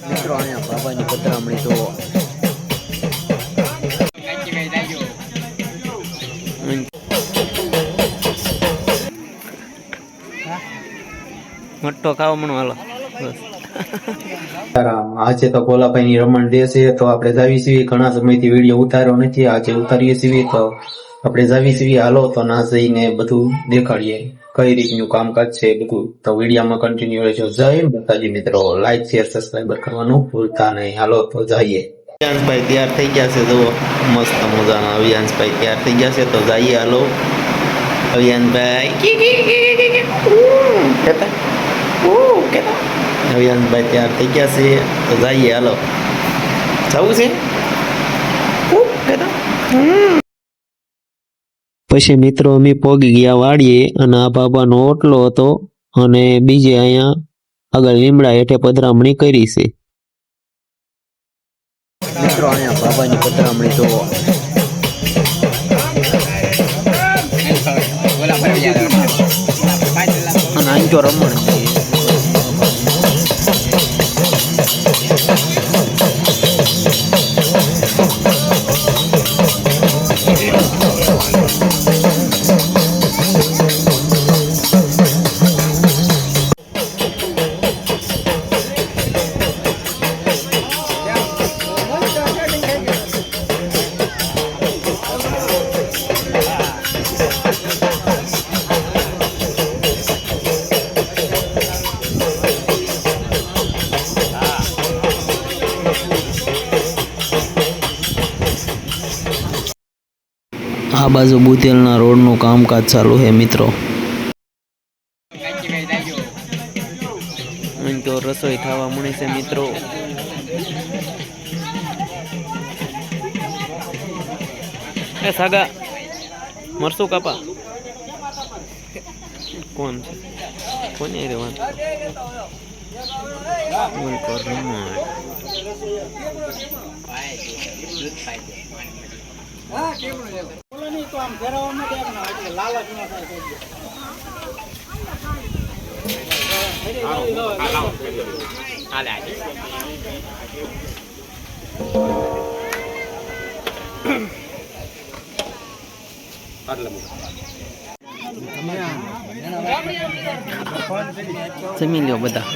મિત્રો અહીંયા બાબાની પધરામણી જોવો. મોટો ખાવા મણો હાલો બસ. આજે તો ભોલાભાઈ ની રમણ દે છે તો આપણે જાવી છીએ. ઘણા સમયથી વિડીયો ઉતાર્યો નથી, આજે ઉતારીએ છીએ તો આપણે જાવી છીએ. હાલો તો ના જઈને બધું દેખાડીએ કઈ રીતનું કામકાજ છે બધું. તો વિડીયોમાં કન્ટિન્યુ રહેજો. જય માતાજી મિત્રો, લાઈક શેર સબસ્ક્રાઈબર કરવાનું ભૂલતા નહીં. હાલો તો જઈએ. અવિયાંશભાઈ તૈયાર થઈ ગયા છે, જુઓ મસ્ત મજાના અવિયાંશભાઈ તૈયાર થઈ ગયા છે. તો જઈએ હાલો. અવિયાંશભાઈ અવિયાંશભાઈ તૈયાર થઈ ગયા છે તો જઈએ હાલો. જવું છે પછી મિત્રો અમે પોગી ગયા વાડીએ અને આ બાબાનો ઓટલો હતો અને બીજે અહીંયા આગળ લીમડા હેઠે પધરામણી કરી છે. મિત્રો અહીંયા બાબાની પધરામણી જોવો. અને અહીં તો રમણ છે. આ બાજુ બુધેલના રોડનું કામકાજ ચાલુ છે મિત્રો. અહીં તો રસોઈ થવા મળી છે મિત્રો. એ સાગા મરસું કાપા કોણ છે? કોને રહેવાનું? જમી લ્યો બધા.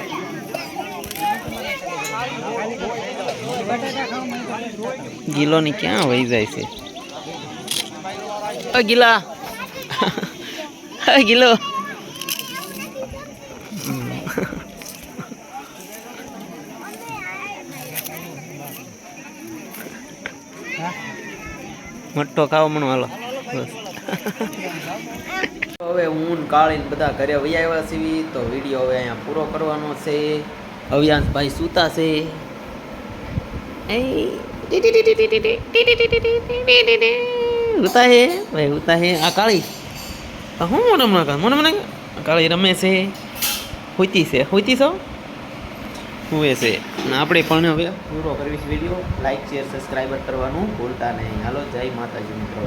ગિલો ની ક્યાં વહી જાય છે? ગિલા ગિલો મોટો ખાવા મણો હાલો બસ. હવે હું કાળીને બધા ઘરે વહી આવ્યા છીએ તો વિડીયો હવે અહીંયા પૂરો કરવાનો છે. અવિયાંશભાઈ સૂતા છે. ઉતા હે ભાઈ ઉતા હે. આ કાળી હું મને કાળી રમે છે. હોતી છો હુએ છે. અને આપણે પણ હવે પૂરો કરવીશ વિડીયો. લાઈક શેર સબસ્ક્રાઈબર કરવાનું ભૂલતા નહીં. હાલો જય માતાજી મિત્રો.